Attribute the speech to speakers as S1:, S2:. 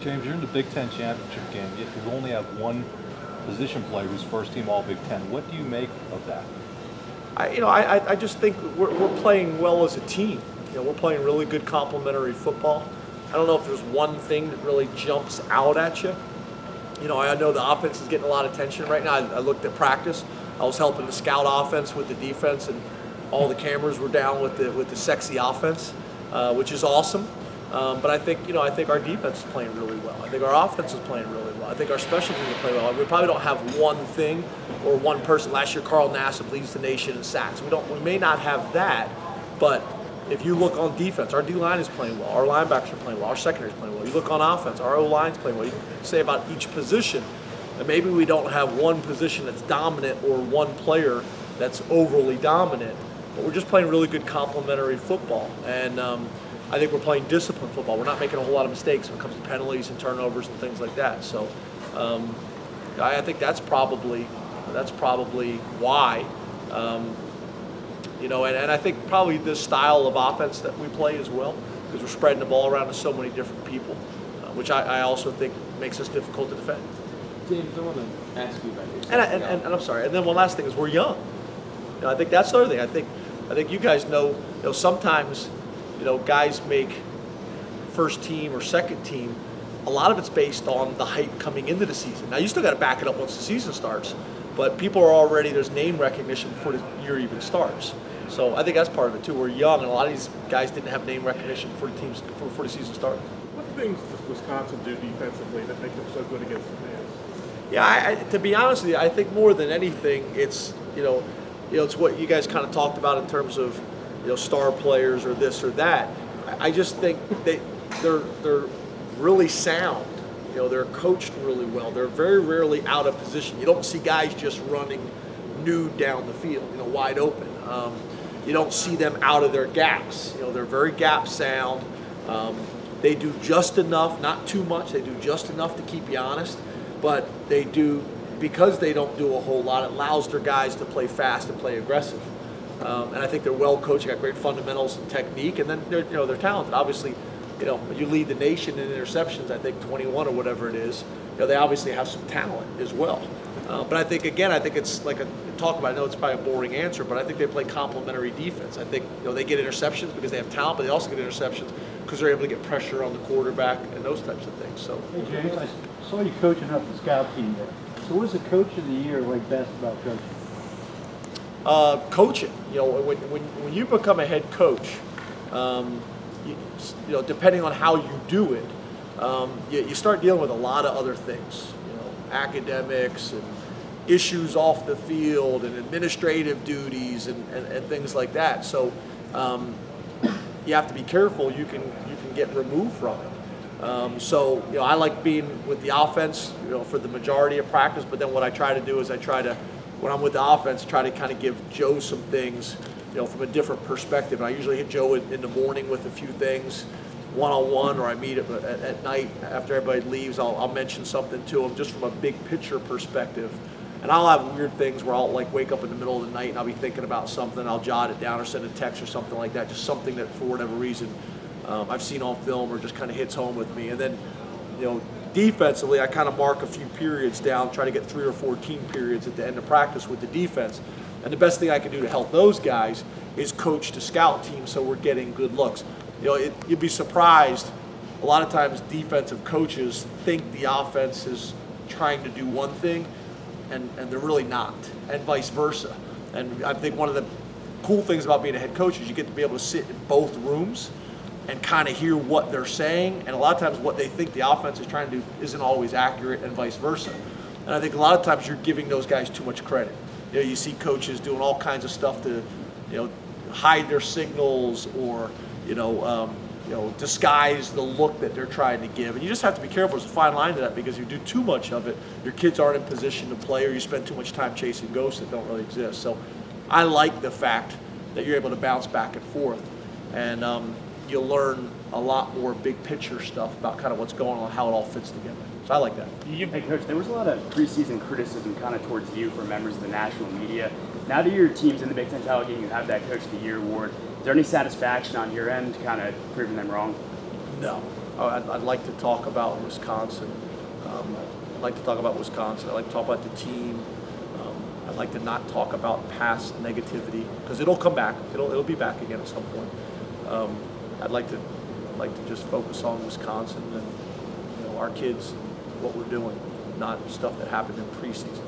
S1: James, you're in the Big Ten championship game, yet you only have one position player who's first team All Big Ten. What do you make of that?
S2: I just think we're playing well as a team. We're playing really good complementary football. I don't know if there's one thing that really jumps out at you. I know the offense is getting a lot of attention right now. I looked at practice. I was helping the scout offense with the defense, and all the cameras were down with the sexy offense, which is awesome. But I think our defense is playing really well. I think our offense is playing really well. I think our special teams are playing well. We probably don't have one thing or one person. Last year, Carl Nassib leads the nation in sacks. We may not have that, but if you look on defense, our D-line is playing well. Our linebackers are playing well. Our secondary is playing well. You look on offense, our O-line's playing well. You can say about each position that maybe we don't have one position that's dominant or one player that's overly dominant, but we're just playing really good complementary football. And I think we're playing disciplined football. We're not making a whole lot of mistakes when it comes to penalties and turnovers and things like that. So I think that's probably why. And I think probably this style of offense that we play as well, because we're spreading the ball around to so many different people, which I also think makes us difficult to defend.
S3: James, I want to ask you about this.
S2: And I'm sorry. And then one last thing is we're young. I think that's the other thing. I think you guys know sometimes guys make first team or second team. A lot of it's based on the hype coming into the season. Now you still got to back it up once the season starts, but people are already, there's name recognition before the year even starts. So I think that's part of it too. We're young, and a lot of these guys didn't have name recognition before the season started.
S4: What things does Wisconsin do defensively that make them so good against the fans?
S2: Yeah, to be honest with you, I think more than anything, it's it's what you guys kind of talked about in terms of star players or this or that. I just think they're really sound. They're coached really well. They're very rarely out of position. You don't see guys just running nude down the field, wide open. You don't see them out of their gaps. They're very gap sound. They do just enough, not too much. They do just enough to keep you honest, but they do, because they don't do a whole lot, it allows their guys to play fast and play aggressive. And I think they're well coached. They got great fundamentals and technique, and then they're talented. Obviously, you lead the nation in interceptions. I think 21 or whatever it is. They obviously have some talent as well. But I think it's like talk about. I know it's probably a boring answer, but I think they play complementary defense. I think they get interceptions because they have talent, but they also get interceptions because they're able to get pressure on the quarterback and those types of things. So,
S5: hey James, I saw you coaching up the scout team there. So, what does the coach of the year like best about coaching?
S2: Coaching. When you become a head coach, depending on how you do it, you start dealing with a lot of other things. Academics and issues off the field and administrative duties and things like that. So you have to be careful. You can get removed from it. So I like being with the offense, for the majority of practice. But then what I try to do is when I'm with the offense, try to kind of give Joe some things, from a different perspective. And I usually hit Joe in the morning with a few things, one-on-one, or I meet at night after everybody leaves. I'll mention something to him just from a big picture perspective. And I'll have weird things where I'll wake up in the middle of the night and I'll be thinking about something. I'll jot it down or send a text or something like that, just something that for whatever reason I've seen on film or just kind of hits home with me. And then, defensively, I kind of mark a few periods down, try to get 3 or 4 team periods at the end of practice with the defense. And the best thing I can do to help those guys is coach the scout team so we're getting good looks. You'd be surprised. A lot of times defensive coaches think the offense is trying to do one thing, and they're really not, and vice versa. And I think one of the cool things about being a head coach is you get to be able to sit in both rooms and kind of hear what they're saying. And a lot of times what they think the offense is trying to do isn't always accurate, and vice versa. And I think a lot of times you're giving those guys too much credit. You see coaches doing all kinds of stuff to, hide their signals or, disguise the look that they're trying to give. And you just have to be careful. There's a fine line to that, because if you do too much of it, your kids aren't in position to play, or you spend too much time chasing ghosts that don't really exist. So I like the fact that you're able to bounce back and forth. And you'll learn a lot more big picture stuff about kind of what's going on, how it all fits together. So I like that.
S3: Hey, Coach, there was a lot of preseason criticism kind of towards you from members of the national media. Now that your team's in the Big Ten title game, you have that Coach of the Year award. Is there any satisfaction on your end kind of proving them wrong?
S2: No. I'd like to talk about Wisconsin. I'd like to talk about Wisconsin. I'd like to talk about the team. I'd like to not talk about past negativity because it'll come back. It'll be back again at some point. I'd like to just focus on Wisconsin and our kids, what we're doing, not stuff that happened in preseason.